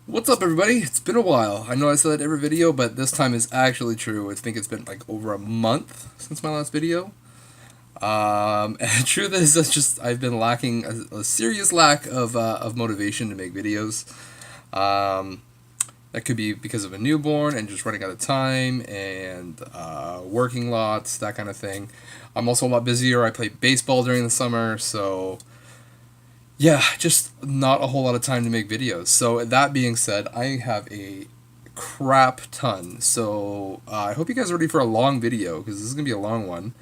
What's up, everybody? It's been a while. I know I said that every video, but this time is actually true. I think it's been like over a month since my last video. And truth is, that's just I've been lacking a serious lack of motivation to make videos. Um, that could be because of a newborn and just running out of time and working lots, that kind of thing. I'm also a lot busier. I play baseball during the summer, so yeah, just not a whole lot of time to make videos. So that being said, I have a crap ton. So I hope you guys are ready for a long video because this is gonna be a long one,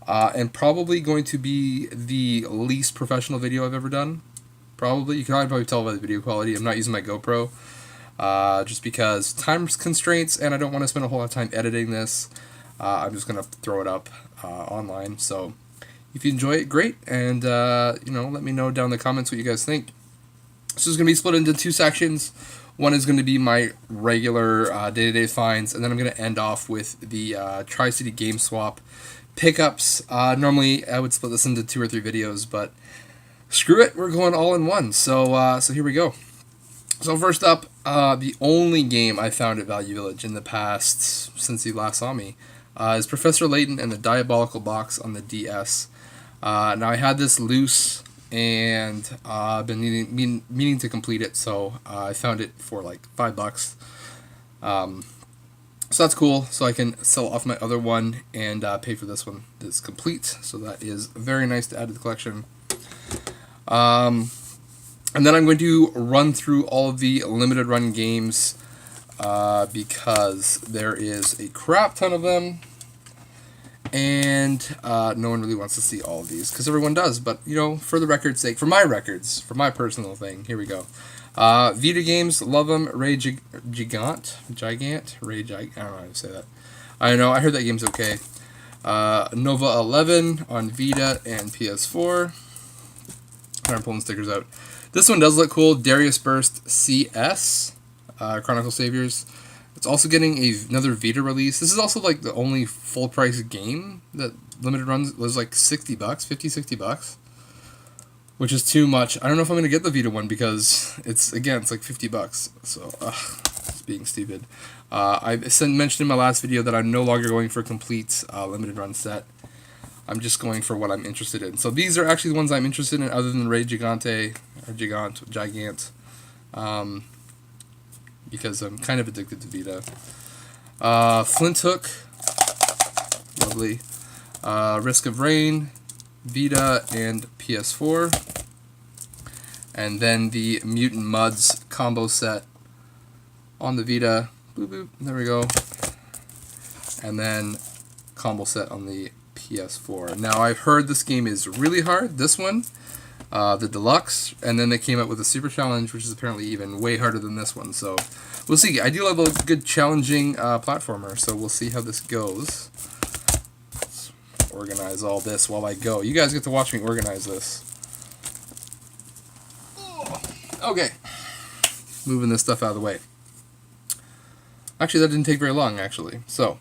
and probably going to be the least professional video I've ever done. Probably you can probably tell by the video quality. I'm not using my GoPro, just because time constraints, and I don't want to spend a whole lot of time editing this. I'm just gonna throw it up online. So if you enjoy it, great, and let me know down in the comments what you guys think. This is going to be split into two sections. One is going to be my regular day-to-day finds, and then I'm going to end off with the Tri-City Game Swap pickups. Normally, I would split this into 2 or 3 videos, but screw it, we're going all in one. So here we go. So first up, the only game I found at Value Village in the past, since you last saw me, is Professor Layton and the Diabolical Box on the DS. Now I had this loose and I've been meaning to complete it, so I found it for like $5. Um, so that's cool. So I can sell off my other one and pay for this one. It's complete, so that is very nice to add to the collection. And then I'm going to run through all of the limited run games because there is a crap ton of them. And no one really wants to see all of these because everyone does. But, for the record's sake, for my records, for my personal thing, here we go. Vita games, love them. Gigant? I don't know how to say that. I don't know, I heard that game's okay. Nova 11 on Vita and PS4. I'm pulling stickers out. This one does look cool. Darius Burst CS, Chronicle Saviors. It's also getting another Vita release. This is also like the only full price game that limited runs was like $60, $50, $60, which is too much. I don't know if I'm gonna get the Vita one because it's like $50. So it's being stupid. I mentioned in my last video that I'm no longer going for a complete limited run set. I'm just going for what I'm interested in. So these are actually the ones I'm interested in, other than Ray Gigante or Gigant. Because I'm kind of addicted to Vita. Flint Hook, lovely. Risk of Rain, Vita and PS4. And then the Mutant Muds combo set on the Vita. Boop, boop, there we go. And then combo set on the PS4. Now I've heard this game is really hard, this one. The deluxe, and then they came up with a super challenge, which is apparently even way harder than this one. So we'll see. I do love a good challenging platformer, so we'll see how this goes. Let's organize all this while I go. You guys get to watch me organize this. Okay, moving this stuff out of the way. Actually, that didn't take very long, actually. So,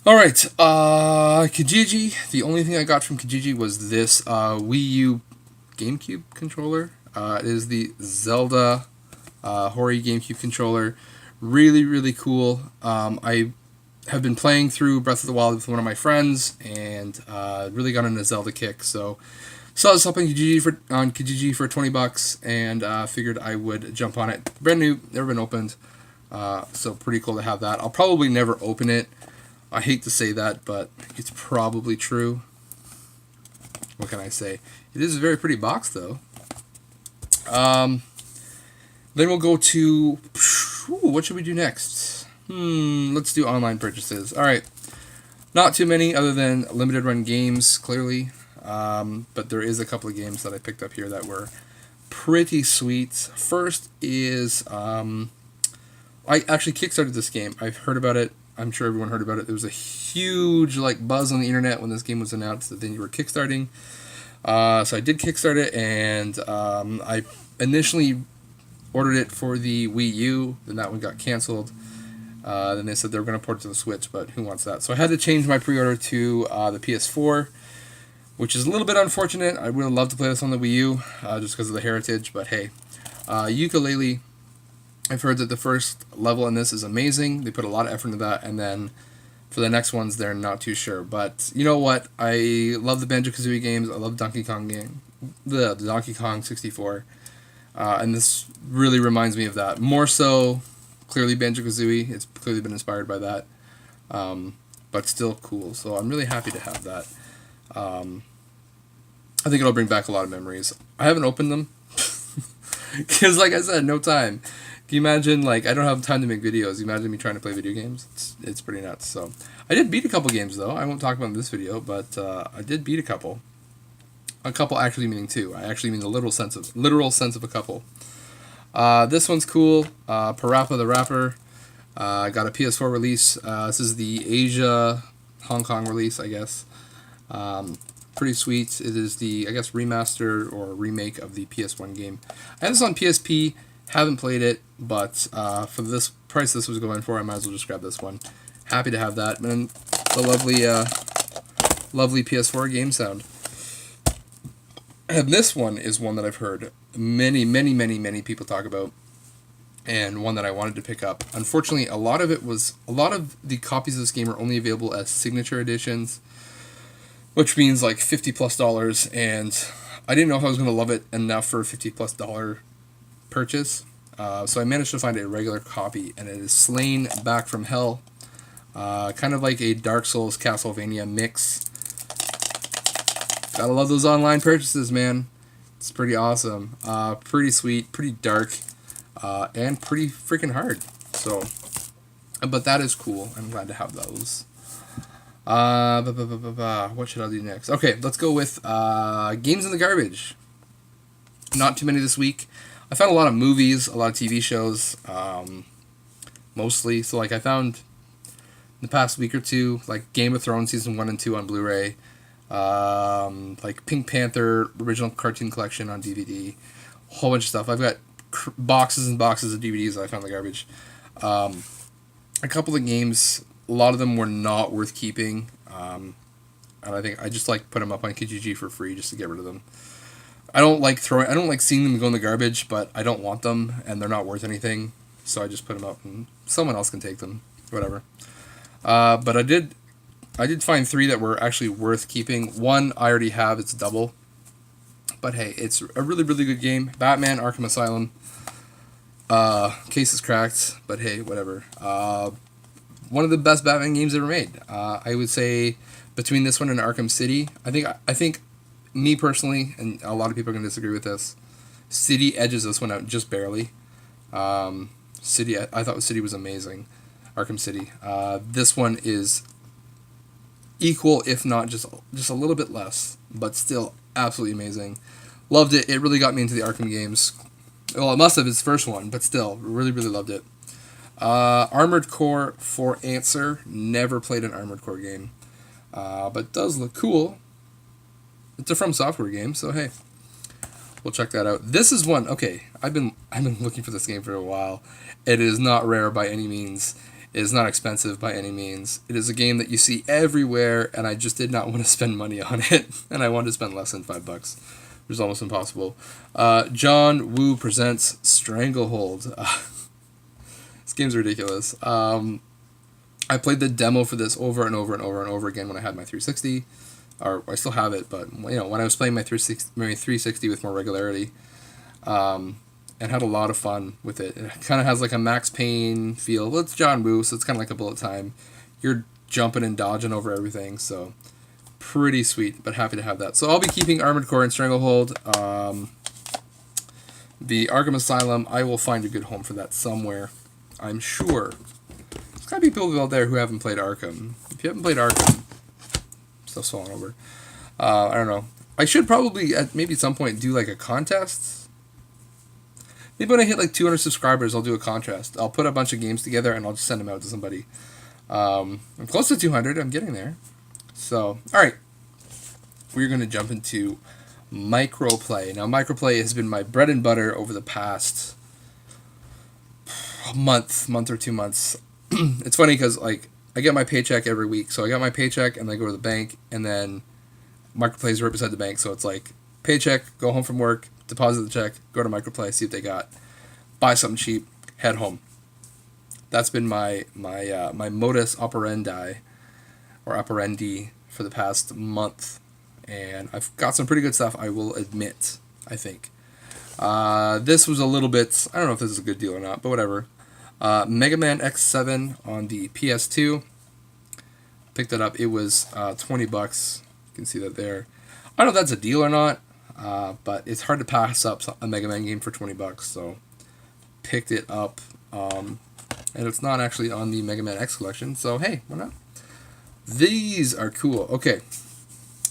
alright, Kijiji. The only thing I got from Kijiji was this Wii U GameCube controller. It is the Zelda Hori GameCube controller. Really, really cool. I have been playing through Breath of the Wild with one of my friends and really got into Zelda kick. So saw this up on Kijiji for $20 and figured I would jump on it. Brand new, never been opened. So pretty cool to have that. I'll probably never open it. I hate to say that, but it's probably true. What can I say? It is a very pretty box, though. Then we'll go to... what should we do next? Let's do online purchases. Alright. Not too many other than limited run games, clearly. But there is a couple of games that I picked up here that were pretty sweet. First is... I actually kickstarted this game. I've heard about it. I'm sure everyone heard about it. There was a huge buzz on the internet when this game was announced that they were kickstarting. So I did kickstart it, and I initially ordered it for the Wii U. Then that one got canceled. Then they said they were going to port it to the Switch, but who wants that? So I had to change my pre-order to the PS4, which is a little bit unfortunate. I would have loved to play this on the Wii U just because of the heritage, but hey. Yooka-Laylee. I've heard that the first level in this is amazing. They put a lot of effort into that, and then for the next ones, they're not too sure. But you know what? I love the Banjo-Kazooie games. I love Donkey Kong game, the Donkey Kong 64, and this really reminds me of that. More so, clearly Banjo-Kazooie. It's clearly been inspired by that, but still cool. So I'm really happy to have that. I think it'll bring back a lot of memories. I haven't opened them because, like I said, no time. Can you imagine, like, I don't have time to make videos. You imagine me trying to play video games? It's pretty nuts. So, I did beat a couple games, though. I won't talk about them in this video, but I did beat a couple. A couple actually meaning two. I actually mean the literal sense of a couple. This one's cool. Parappa the Rapper. Got a PS4 release. This is the Asia, Hong Kong release, I guess. Pretty sweet. It is the, I guess, remaster or remake of the PS1 game. I have this on PSP. Haven't played it, but for this price this was going for, I might as well just grab this one. Happy to have that. And the lovely PS4 game sound. And this one is one that I've heard many people talk about, and one that I wanted to pick up. Unfortunately, a lot of the copies of this game are only available as signature editions, which means like $50+, and I didn't know if I was going to love it enough for a $50+ purchase. So I managed to find a regular copy, and it is Slain Back from Hell. Kind of like a Dark Souls Castlevania mix. Gotta love those online purchases, man. It's pretty awesome. Pretty sweet, pretty dark, and pretty freaking hard. So, but that is cool. I'm glad to have those. What should I do next? Okay, let's go with games in the garbage. Not too many this week. I found a lot of movies, a lot of TV shows, mostly. So, like, I found in the past week or two, like, Game of Thrones Season 1 and 2 on Blu-ray, like, Pink Panther Original Cartoon Collection on DVD, a whole bunch of stuff. I've got boxes and boxes of DVDs that I found in the garbage. A couple of games, a lot of them were not worth keeping, and I think I just, like, put them up on Kijiji for free just to get rid of them. I don't like seeing them go in the garbage, but I don't want them, and they're not worth anything, so I just put them up, and someone else can take them, whatever. But I did find 3 that were actually worth keeping. One I already have, it's double, but hey, it's a really good game. Batman Arkham Asylum. Case is cracked, but hey, whatever. One of the best Batman games ever made. I would say between this one and Arkham City, I think. Me personally, and a lot of people are going to disagree with this, City edges this one out just barely. City, I thought City was amazing. Arkham City. This one is equal, if not just a little bit less, but still absolutely amazing. Loved it. It really got me into the Arkham games. Well, it must have its first one, but still, really loved it. Armored Core for Answer. Never played an Armored Core game, but does look cool. It's a From Software game, so hey, we'll check that out. This is one. Okay, I've been looking for this game for a while. It is not rare by any means. It is not expensive by any means. It is a game that you see everywhere, and I just did not want to spend money on it, and I wanted to spend less than $5, which is almost impossible. John Woo presents Stranglehold. This game's ridiculous. I played the demo for this over and over again when I had my 360. Or I still have it, but when I was playing my 360 with more regularity, and had a lot of fun with it. It kind of has like a Max Payne feel. Well, it's John Woo, so it's kind of like a bullet time. You're jumping and dodging over everything, so pretty sweet. But happy to have that. So I'll be keeping Armored Core and Stranglehold. The Arkham Asylum, I will find a good home for that somewhere, I'm sure. There's gotta be people out there who haven't played Arkham. If you haven't played Arkham, stuff's falling over. I don't know. I should probably at maybe some point do like a contest. Maybe when I hit like 200 subscribers, I'll do a contest. I'll put a bunch of games together and I'll just send them out to somebody. I'm close to 200. I'm getting there. So, all right. We're going to jump into Microplay. Now, Microplay has been my bread and butter over the past month or 2 months. It's funny because like I get my paycheck every week. So I got my paycheck and I go to the bank, and then Microplay is right beside the bank. So it's like paycheck, go home from work, deposit the check, go to Microplay, see what they got, buy something cheap, head home. That's been my modus operandi or operandi for the past month, and I've got some pretty good stuff. I will admit. I think this was a little bit. I don't know if this is a good deal or not, but whatever. Mega Man X7 on the PS2. Picked it up. It was $20. You can see that there. I don't know if that's a deal or not, but it's hard to pass up a Mega Man game for $20. So picked it up, and it's not actually on the Mega Man X collection. So hey, why not? These are cool. Okay,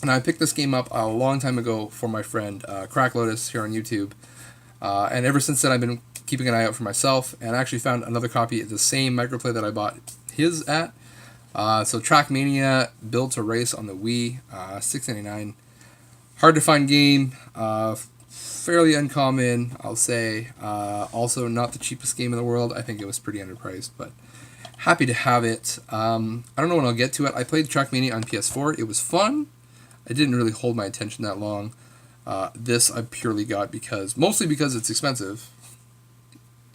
and I picked this game up a long time ago for my friend Crack Lotus here on YouTube, and ever since then I've been keeping an eye out for myself, and I actually found another copy of the same microplay that I bought his at. So Trackmania Build to Race on the Wii, $6.99. Hard to find game, fairly uncommon, I'll say. Also not the cheapest game in the world. I think it was pretty underpriced, but happy to have it. I don't know when I'll get to it. I played Trackmania on PS4. It was fun. It didn't really hold my attention that long. This I purely got mostly because it's expensive.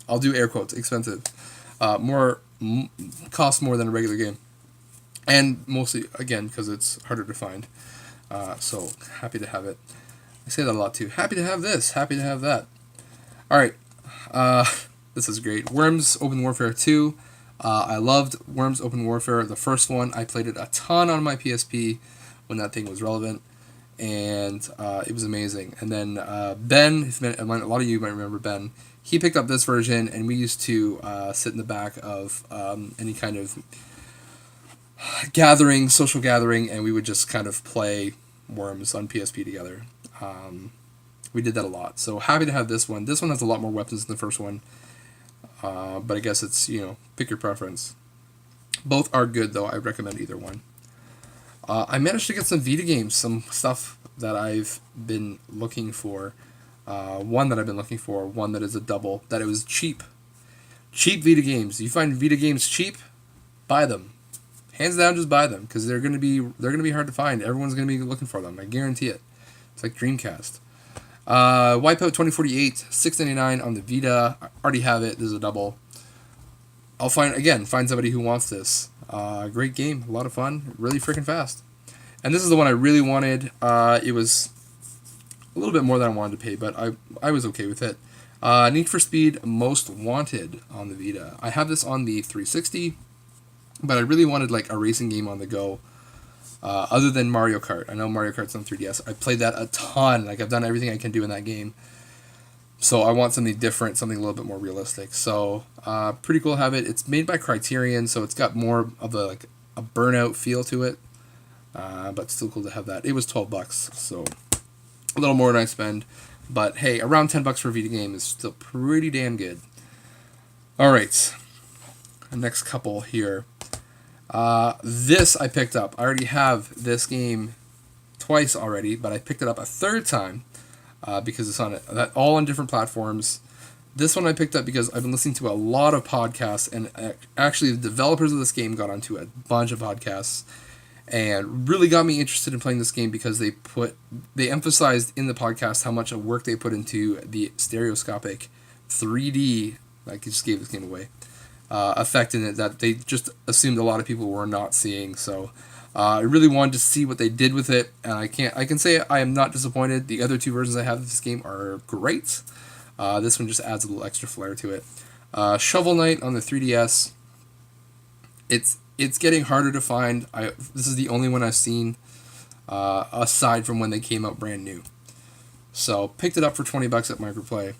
I'll do air quotes, expensive. Costs more than a regular game. And mostly, again, because it's harder to find. So, happy to have it. I say that a lot, too. Happy to have this. Happy to have that. Alright. This is great. Worms Open Warfare 2. I loved Worms Open Warfare, the first one. I played it a ton on my PSP when that thing was relevant. And it was amazing. And then Ben, a lot of you might remember Ben, he picked up this version, and we used to sit in the back of any kind of social gathering, and we would just kind of play Worms on PSP together. We did that a lot. So happy to have this one. This one has a lot more weapons than the first one, but I guess it's, pick your preference. Both are good, though. I recommend either one. I managed to get some Vita games, some stuff that I've been looking for. One that I've been looking for, one that is a double, that it was cheap. Cheap Vita games. You find Vita games cheap, buy them. Hands down, just buy them, because they're gonna be hard to find. Everyone's gonna be looking for them. I guarantee it. It's like Dreamcast. Wipeout 2048, $6.99 on the Vita. I already have it. This is a double. I'll find somebody who wants this. Great game, a lot of fun, really freaking fast. And this is the one I really wanted. It was a little bit more than I wanted to pay, but I was okay with it. Need for Speed Most Wanted on the Vita. I have this on the 360. But I really wanted like a racing game on the go, other than Mario Kart. I know Mario Kart's on 3DS. I played that a ton. Like I've done everything I can do in that game. So I want something different, something a little bit more realistic. So pretty cool to have it. It's made by Criterion, so it's got more of a Burnout feel to it. But still cool to have that. It was $12, so a little more than I spend. But hey, around $10 for a Vita game is still pretty damn good. All right, next couple here. This I picked up. I already have this game twice already, but I picked it up a third time because it's all on different platforms. This one I picked up because I've been listening to a lot of podcasts, and actually the developers of this game got onto a bunch of podcasts and really got me interested in playing this game because they emphasized in the podcast how much of work they put into the stereoscopic 3D, I just gave this game away, effect in it that they just assumed a lot of people were not seeing. So I really wanted to see what they did with it, and I can say I am not disappointed. The other two versions I have of this game are great. This one just adds a little extra flair to it. Shovel Knight on the 3DS. It's getting harder to find. This is the only one I've seen aside from when they came out brand new. So picked it up for $20 at Microplay.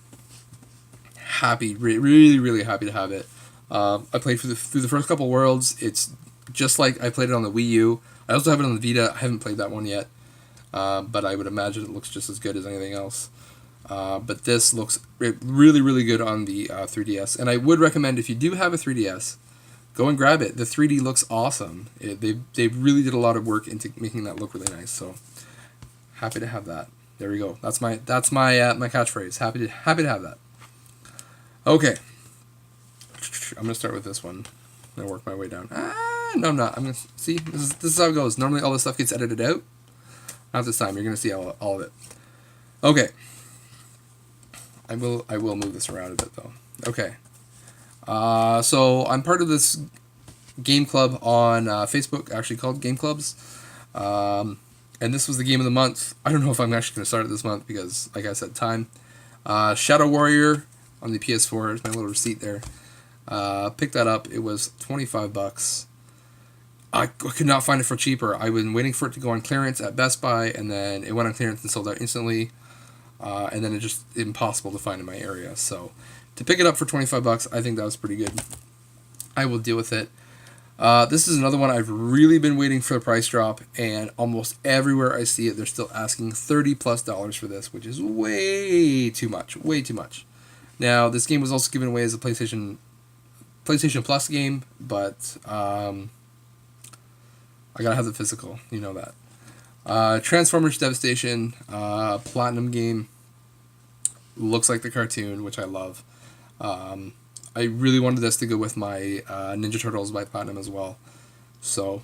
Really, really happy to have it. I played through the first couple worlds. It's just like I played it on the Wii U. I also have it on the Vita. I haven't played that one yet, but I would imagine it looks just as good as anything else. But this looks really, really good on the 3DS. And I would recommend, if you do have a 3DS, go and grab it. The 3D looks awesome. They really did a lot of work into making that look really nice. So happy to have that. There we go. That's my my catchphrase. Happy to have that. Okay. I'm gonna start with this one. I'm gonna work my way down. No, I'm not. I'm gonna see. This is how it goes. Normally, all this stuff gets edited out. Not this time. You're gonna see all of it. Okay. I will move this around a bit though. Okay. So I'm part of this game club on Facebook, actually called Game Clubs. And this was the game of the month. I don't know if I'm actually going to start it this month because, like I said, time. Shadow Warrior on the PS4. There's my little receipt there. Picked that up. It was $25. I could not find it for cheaper. I've been waiting for it to go on clearance at Best Buy, and then it went on clearance and sold out instantly. And then it's just impossible to find in my area. So to pick it up for $25, I think that was pretty good. I will deal with it. This is another one I've really been waiting for the price drop, and almost everywhere I see it, they're still asking $30+ for this, which is way too much. Way too much. Now, this game was also given away as a PlayStation Plus game, but I gotta have the physical. You know that. Transformers Devastation, Platinum game. Looks like the cartoon, which I love. I really wanted this to go with my Ninja Turtles by Platinum as well. So,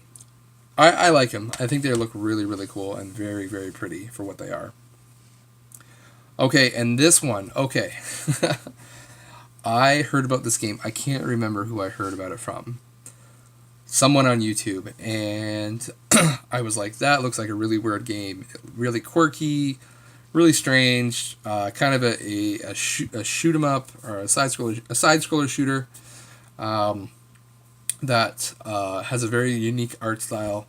I like them. I think they look really, really cool and very, very pretty for what they are. Okay, and this one. Okay. I heard about this game. I can't remember who I heard about it from. Someone on YouTube. And I was like, that looks like a really weird game. Really quirky, really strange, kind of a shoot 'em up or a side scroller shooter that has a very unique art style.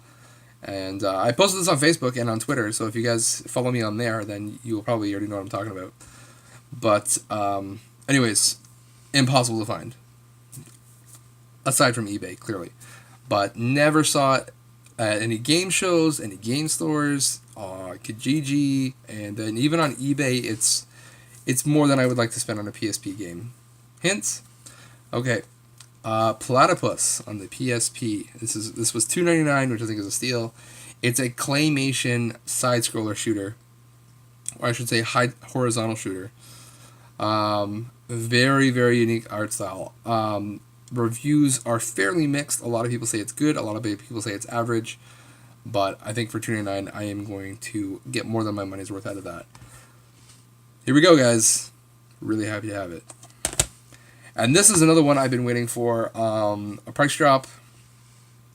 And I posted this on Facebook and on Twitter, so if you guys follow me on there, then you'll probably already know what I'm talking about. But anyways, impossible to find aside from eBay, clearly. But never saw it at any game shows, any game stores, Kijiji, and then even on eBay, it's more than I would like to spend on a PSP game. Hints? Okay. Platypus on the PSP. This was $2.99, which I think is a steal. It's a claymation side scroller shooter, or I should say horizontal shooter. Very, very unique art style. Reviews are fairly mixed. A lot of people say it's good. A lot of people say it's average. But I think for $2.99, I am going to get more than my money's worth out of that. Here we go, guys. Really happy to have it. And this is another one I've been waiting for. A price drop.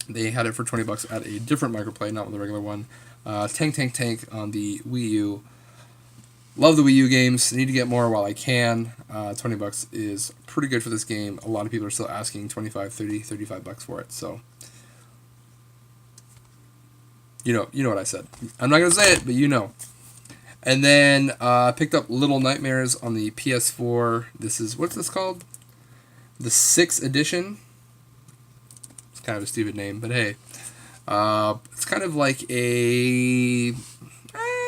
They had it for $20 at a different microplay, not with the regular one. Tank on the Wii U. Love the Wii U games. Need to get more while I can. $20 is pretty good for this game. A lot of people are still asking $25, $30, $35 for it. So, you know what I said. I'm not gonna say it, but you know. And then picked up Little Nightmares on the PS4. This is, what's this called? The 6th edition. It's kind of a stupid name, but hey. It's kind of like a,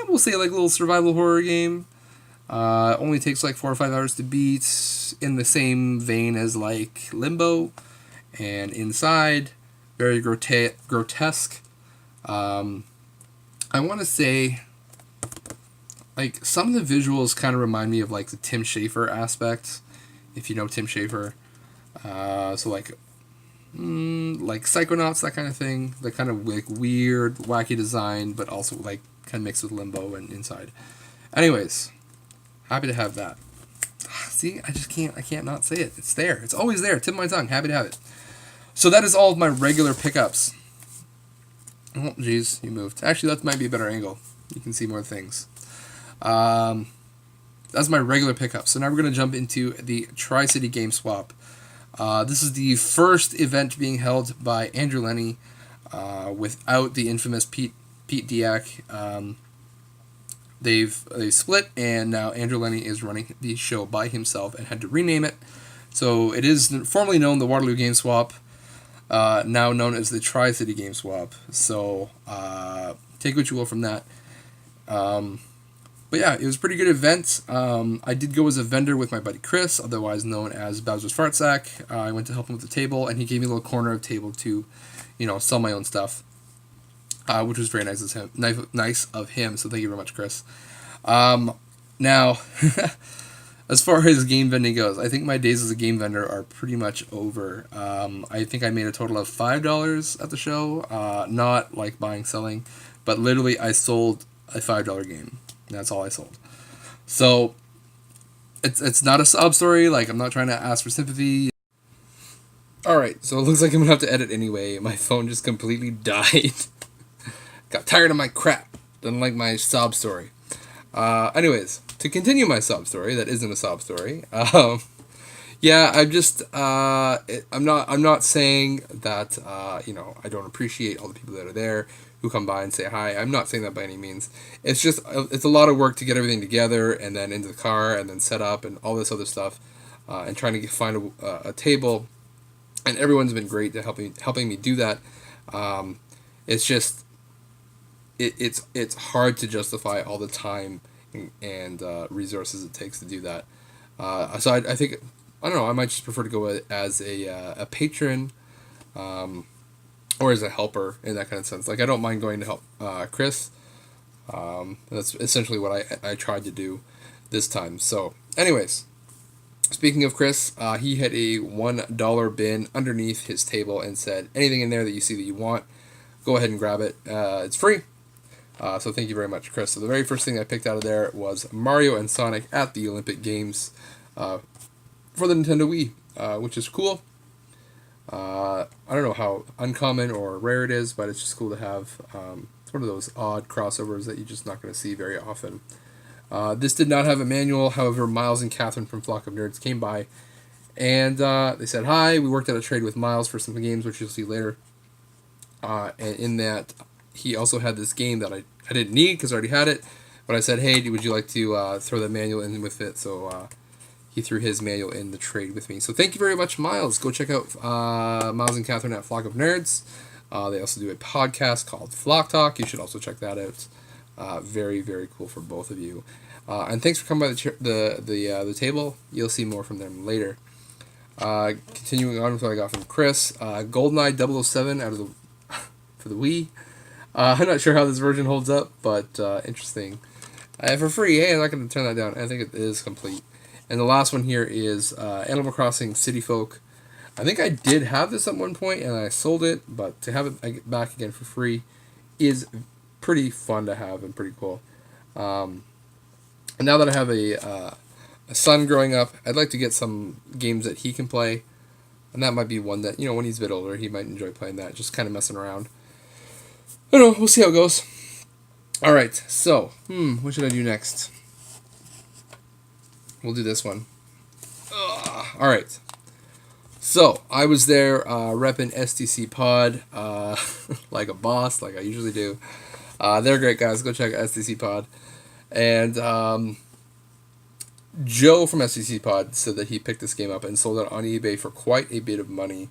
we'll say like a little survival horror game. Only takes like 4 or 5 hours to beat, in the same vein as like Limbo and Inside. Very grotesque. I want to say, like, some of the visuals kind of remind me of like the Tim Schafer aspect, if you know Tim Schafer. So like Psychonauts, that kind of thing. The kind of like weird, wacky design, but also like kind of mixed with Limbo and Inside. Anyways, happy to have that. See, I can't not say it. It's there. It's always there. Tip of my tongue. Happy to have it. So that is all of my regular pickups. Oh, jeez, you moved. Actually, that might be a better angle. You can see more things. That's my regular pickup. So now we're going to jump into the Tri-City Game Swap. This is the first event being held by Andrew Lenny without the infamous Pete Diak. They've split, and now Andrew Lenny is running the show by himself and had to rename it. So it is formerly known the Waterloo Game Swap, now known as the Tri-City Game Swap. So take what you will from that. But yeah, it was a pretty good event. I did go as a vendor with my buddy Chris, otherwise known as Bowser's Fart Sack. I went to help him with the table, and he gave me a little corner of the table to, sell my own stuff, which was very nice of him. So thank you very much, Chris. Now, as far as game vending goes, I think my days as a game vendor are pretty much over. I think I made a total of $5 at the show, not like buying, selling, but literally I sold a $5 game. That's all I sold. So it's not a sob story. Like, I'm not trying to ask for sympathy. Alright, so it looks like I'm gonna have to edit anyway. My phone just completely died. Got tired of my crap. Didn't like my sob story. Anyways, to continue my sob story, that isn't a sob story. Yeah, I'm not saying that, I don't appreciate all the people that are there who come by and say hi. I'm not saying that by any means. It's just, it's a lot of work to get everything together and then into the car and then set up and all this other stuff, and trying to find a table. And everyone's been great to helping me do that. It's just, it's hard to justify all the time and resources it takes to do that. So I think, I don't know, I might just prefer to go as a patron, or as a helper in that kind of sense. Like, I don't mind going to help Chris. That's essentially what I tried to do this time. So, anyways, speaking of Chris, he had a $1 bin underneath his table and said, anything in there that you see that you want, go ahead and grab it. It's free. So thank you very much, Chris. So the very first thing I picked out of there was Mario and Sonic at the Olympic Games for the Nintendo Wii, which is cool. I don't know how uncommon or rare it is, but it's just cool to have. It's one of those odd crossovers that you're just not going to see very often. This did not have a manual, however, Miles and Catherine from Flock of Nerds came by, and they said hi. We worked out a trade with Miles for some games, which you'll see later. And in that, he also had this game that I didn't need because I already had it, but I said, hey, would you like to throw the manual in with it? So he threw his manual in the trade with me. So thank you very much, Miles. Go check out Miles and Catherine at Flock of Nerds. They also do a podcast called Flock Talk. You should also check that out. Very, very cool for both of you. And thanks for coming by the table. You'll see more from them later. Continuing on with what I got from Chris, GoldenEye 007 out of the for the Wii. I'm not sure how this version holds up, but interesting. For free, hey, I'm not going to turn that down. I think it is complete. And the last one here is Animal Crossing City Folk. I think I did have this at one point, and I sold it, but to have it back again for free is pretty fun to have and pretty cool. And now that I have a son growing up, I'd like to get some games that he can play, and that might be one that, when he's a bit older, he might enjoy playing that, just kind of messing around. I don't know, we'll see how it goes. Alright, so, what should I do next? We'll do this one. Alright. So, I was there repping STC Pod like a boss, like I usually do. They're great guys. Go check out STC Pod. And Joe from STC Pod said that he picked this game up and sold it on eBay for quite a bit of money.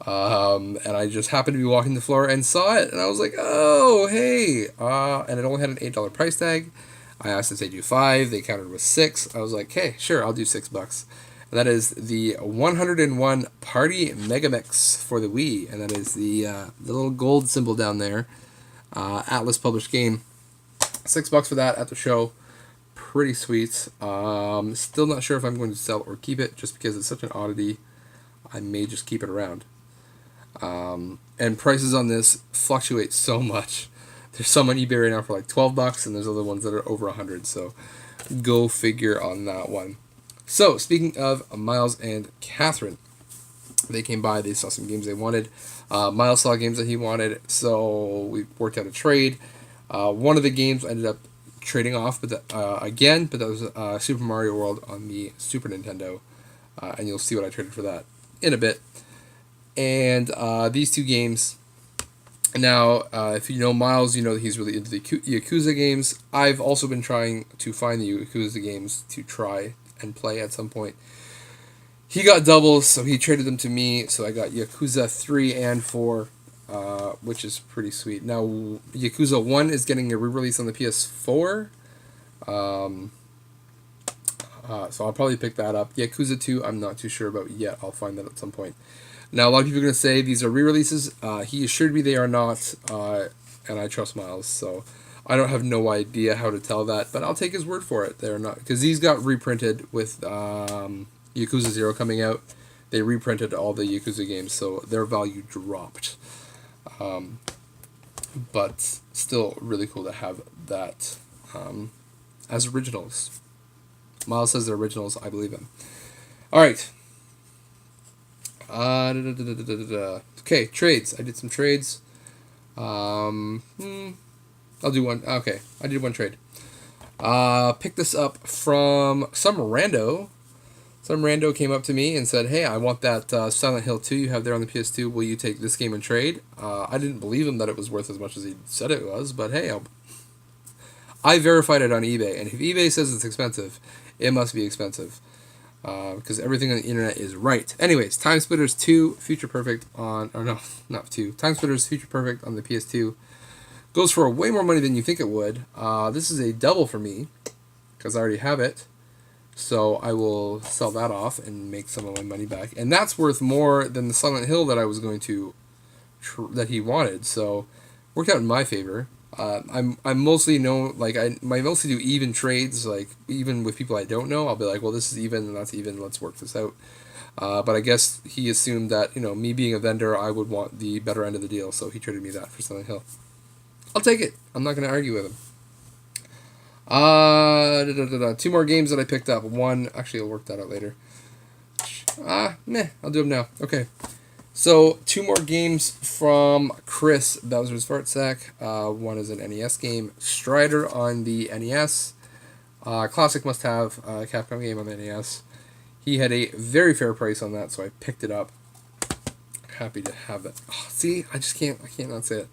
And I just happened to be walking the floor and saw it, and I was like, oh, hey. And it only had an $8 price tag. I asked if they do 5. They countered with 6. I was like, hey, sure, I'll do $6. And that is the 101 Party Megamix for the Wii, and that is the little gold symbol down there. Atlas published game. $6 for that at the show. Pretty sweet. Still not sure if I'm going to sell or keep it, just because it's such an oddity. I may just keep it around. And prices on this fluctuate so much. There's some on eBay right now for like $12, and there's other ones that are over 100. So go figure on that one. So speaking of Miles and Catherine, they came by. They saw some games they wanted. Miles saw games that he wanted, so we worked out a trade. One of the games ended up trading off, but that was Super Mario World on the Super Nintendo, and you'll see what I traded for that in a bit. And these two games. Now, if you know Miles, you know that he's really into the Yakuza games. I've also been trying to find the Yakuza games to try and play at some point. He got doubles, so he traded them to me, so I got Yakuza 3 and 4, which is pretty sweet. Now, Yakuza 1 is getting a re-release on the PS4, so I'll probably pick that up. Yakuza 2, I'm not too sure about yet. I'll find that at some point. Now, a lot of people are going to say these are re-releases. He assured me they are not, and I trust Miles, so I don't have no idea how to tell that, but I'll take his word for it. They're not, because these got reprinted with Yakuza 0 coming out. They reprinted all the Yakuza games, so their value dropped. But still really cool to have that as originals. Miles says they're originals. I believe him. All right. Okay, trades. I did some trades. I'll do one. Okay, I did one trade. Picked this up from some rando. Some rando came up to me and said, "Hey, I want that Silent Hill 2 you have there on the PS2. Will you take this game and trade?" I didn't believe him that it was worth as much as he said it was, but hey, I verified it on eBay, and if eBay says it's expensive, it must be expensive. Because everything on the internet is right. Anyways, Time Splitters 2 Future Perfect on... Or no, not 2. Time Splitters Future Perfect on the PS2 goes for way more money than you think it would. This is a double for me, because I already have it. So I will sell that off and make some of my money back. And that's worth more than the Silent Hill that I was going to... that he wanted. So, worked out in my favor. I'm mostly I mostly do even trades, like even with people I don't know. I'll be like, well, this is even and that's even. Let's work this out. But I guess he assumed that me being a vendor, I would want the better end of the deal, so he traded me that for Silent Hill. I'll take it. I'm not going to argue with him. 2 more games that I picked up. One, actually, I'll work that out later. I'll do them now. Okay. So, 2 more games from Chris, Bowser's Fart Sack. One is an NES game. Strider on the NES. Classic must-have Capcom game on the NES. He had a very fair price on that, so I picked it up. Happy to have it. Oh, see, I can't not say it.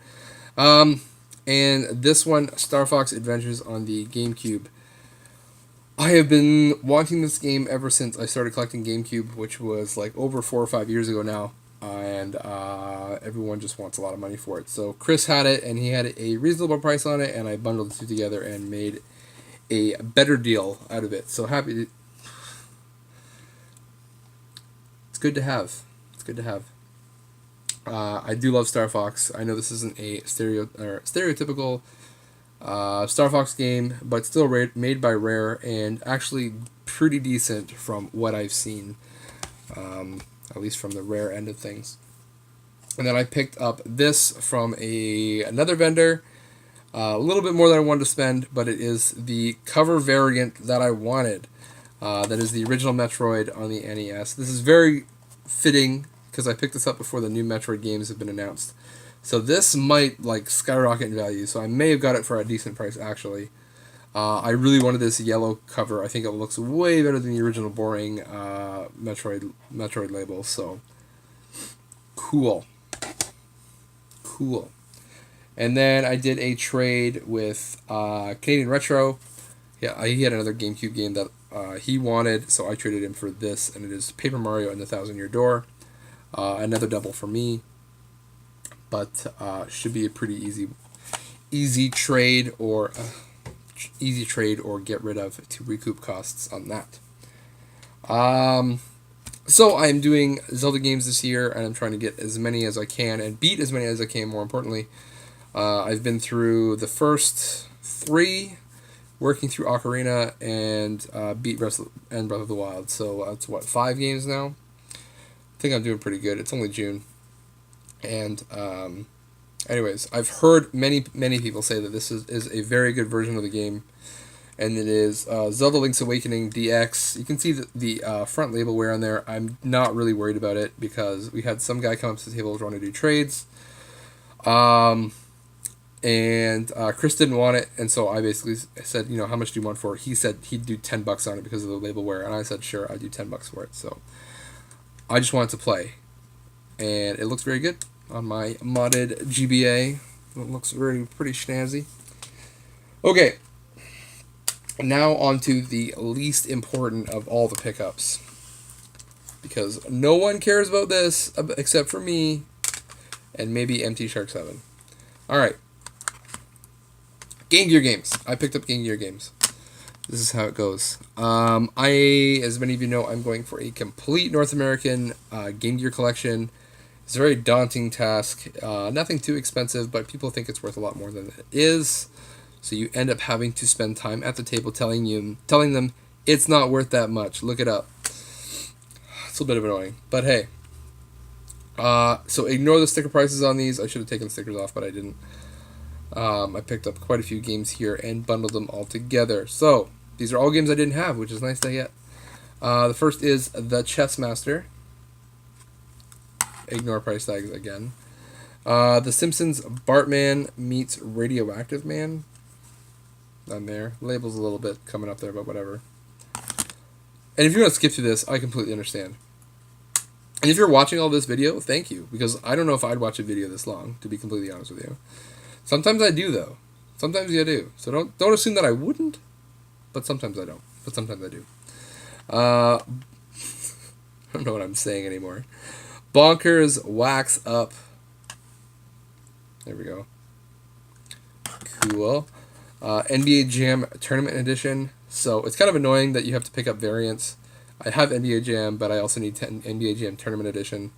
And this one, Star Fox Adventures on the GameCube. I have been wanting this game ever since I started collecting GameCube, which was like over 4 or 5 years ago now. And everyone just wants a lot of money for it. So Chris had it, and he had a reasonable price on it, and I bundled the two together and made a better deal out of it. So happy to... It's good to have. It's good to have. I do love Star Fox. I know this isn't a stereotypical Star Fox game, but still made by Rare, and actually pretty decent from what I've seen. At least from the Rare end of things. And then I picked up this from another vendor. A little bit more than I wanted to spend, but it is the cover variant that I wanted. That is the original Metroid on the NES. This is very fitting, because I picked this up before the new Metroid games have been announced. So this might skyrocket in value, so I may have got it for a decent price, actually. I really wanted this yellow cover. I think it looks way better than the original boring Metroid label. So cool. And then I did a trade with Canadian Retro. Yeah, he had another GameCube game that he wanted, so I traded him for this, and it is Paper Mario and the Thousand-Year Door. Another double for me, but should be a pretty easy trade or get rid of to recoup costs on that. So I'm doing Zelda games this year, and I'm trying to get as many as I can and beat as many as I can. More importantly, I've been through the first 3, working through Ocarina, and beat Breath of the Wild. So that's 5 games now. I think I'm doing pretty good. It's only June, and anyways, I've heard many people say that this is a very good version of the game, and it is Zelda Link's Awakening DX. You can see the front label wear on there. I'm not really worried about it, because we had some guy come up to the table trying to do trades, and Chris didn't want it, and so I basically said, how much do you want for it? He said he'd do $10 on it because of the label wear, and I said, sure, I'd do $10 for it. So I just wanted to play, and it looks very good on my modded GBA. It looks pretty snazzy. Okay, now on to the least important of all the pickups, because no one cares about this except for me and maybe MT Shark 7. Alright, Game Gear games. I picked up Game Gear games. This is how it goes. As many of you know, I'm going for a complete North American Game Gear collection. It's a very daunting task. Nothing too expensive, but people think it's worth a lot more than it is. So you end up having to spend time at the table telling them it's not worth that much. Look it up. It's a bit of annoying, but hey. So ignore the sticker prices on these. I should have taken the stickers off, but I didn't. I picked up quite a few games here and bundled them all together. So these are all games I didn't have, which is nice to get. The first is The Chess Master. Ignore price tags again. The Simpsons Bartman meets Radioactive Man. On there. Label's a little bit coming up there, but whatever. And if you want to skip through this, I completely understand. And if you're watching all this video, thank you. Because I don't know if I'd watch a video this long, to be completely honest with you. Sometimes I do, though. Sometimes I do. So don't assume that I wouldn't. But sometimes I don't. But sometimes I do. I don't know what I'm saying anymore. Bonkers Wax Up. There we go. Cool. NBA Jam Tournament Edition. So it's kind of annoying that you have to pick up variants. I have NBA Jam, but I also need NBA Jam Tournament Edition.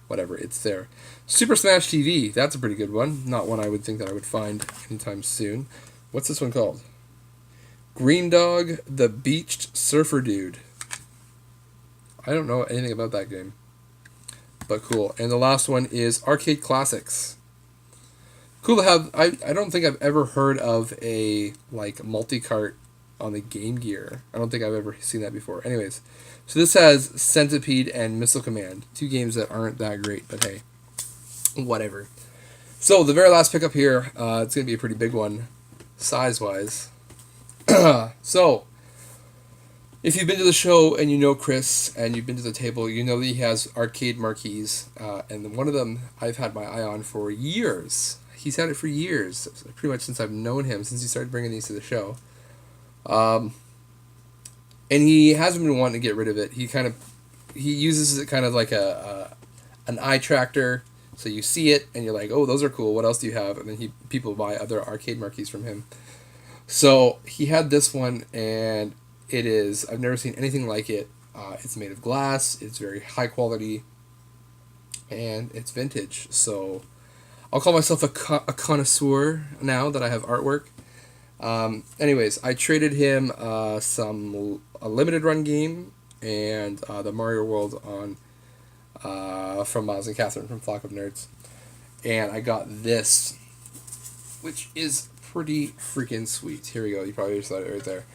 Whatever, it's there. Super Smash TV. That's a pretty good one. Not one I would think that I would find anytime soon. What's this one called? Green Dog, the Beached Surfer Dude. I don't know anything about that game. But cool. And the last one is Arcade Classics. Cool to have. I don't think I've ever heard of a multi-cart on the Game Gear. I don't think I've ever seen that before. Anyways, so this has Centipede and Missile Command. 2 games that aren't that great, but hey, whatever. So the very last pickup here, it's going to be a pretty big one, size-wise. So, if you've been to the show and you know Chris and you've been to the table, you know that he has arcade marquees, and one of them I've had my eye on for years. He's had it for years, pretty much since I've known him, since he started bringing these to the show. And he hasn't been wanting to get rid of it. He uses it kind of like an eye tractor. So you see it and you're like, oh, those are cool. What else do you have? And then people buy other arcade marquees from him. So he had this one, and I've never seen anything like it. It's made of glass. It's very high quality, and it's vintage. So I'll call myself a connoisseur now that I have artwork. Anyways, I traded him a limited run game and the Mario World on from Miles and Catherine from Flock of Nerds, and I got this, which is pretty freaking sweet. Here we go. You probably saw it right there.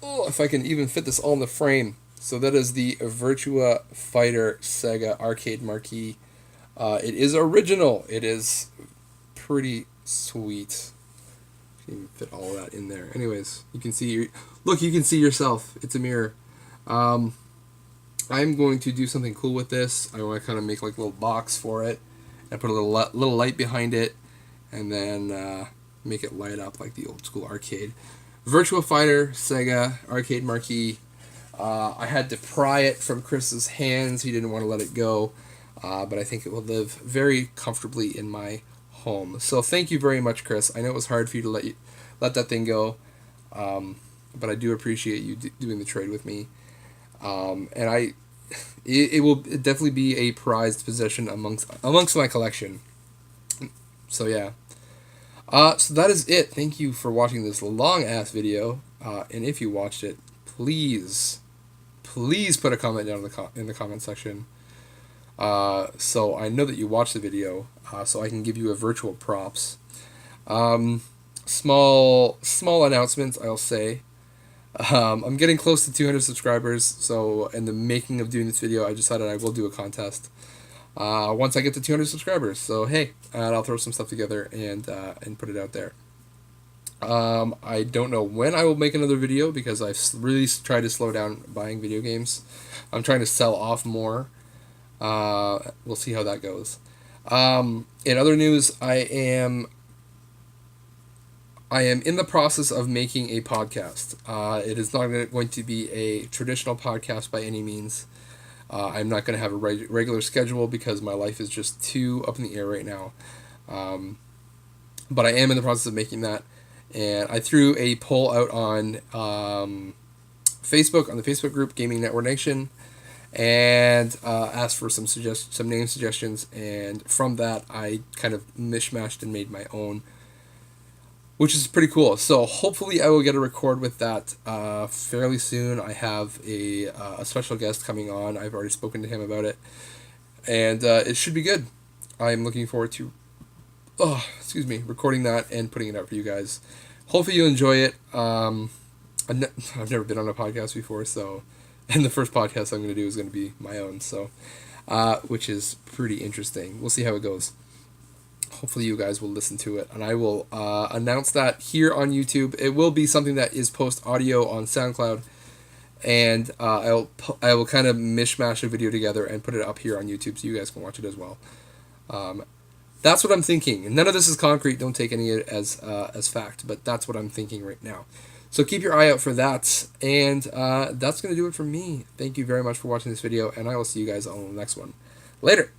Oh, if I can even fit this all in the frame. So that is the Virtua Fighter Sega arcade marquee. It is original. It is pretty sweet. You can fit all of that in there. Anyways, you can see you can see yourself. It's a mirror. I'm going to do something cool with this. I want to kind of make like a little box for it, and put a little light behind it, and then make it light up like the old school arcade. Virtua Fighter Sega arcade marquee. I had to pry it from Chris's hands. He didn't want to let it go, but I think it will live very comfortably in my home. So thank you very much, Chris. I know it was hard for you to let that thing go, but I do appreciate you doing the trade with me. And it will definitely be a prized possession amongst my collection. So yeah. So that is it. Thank you for watching this long-ass video. And if you watched it, please put a comment down in the comment section. So I know that you watched the video, so I can give you a virtual props. Small announcements, I'll say. I'm getting close to 200 subscribers, so in the making of doing this video, I decided I will do a contest. Once I get to 200 subscribers. So hey, and I'll throw some stuff together and put it out there. I don't know when I will make another video because I've really tried to slow down buying video games. I'm trying to sell off more. We'll see how that goes. In other news, I am in the process of making a podcast. It is not going to be a traditional podcast by any means. I'm not going to have a regular schedule because my life is just too up in the air right now. But I am in the process of making that. And I threw a poll out on Facebook, on the Facebook group Gaming Network Nation, and asked for some name suggestions. And from that, I kind of mishmashed and made my own, which is pretty cool. So hopefully I will get a record with that fairly soon. I have a special guest coming on. I've already spoken to him about it, and it should be good. I'm looking forward to recording that and putting it out for you guys. Hopefully you enjoy it. I've never been on a podcast before, and the first podcast I'm going to do is going to be my own. So which is pretty interesting. We'll see how it goes. Hopefully you guys will listen to it, and I will announce that here on YouTube. It will be something that is post audio on SoundCloud, and I will kind of mishmash a video together and put it up here on YouTube so you guys can watch it as well. That's what I'm thinking. None of this is concrete. Don't take any as fact, but that's what I'm thinking right now. So keep your eye out for that, and that's going to do it for me. Thank you very much for watching this video, and I will see you guys on the next one. Later!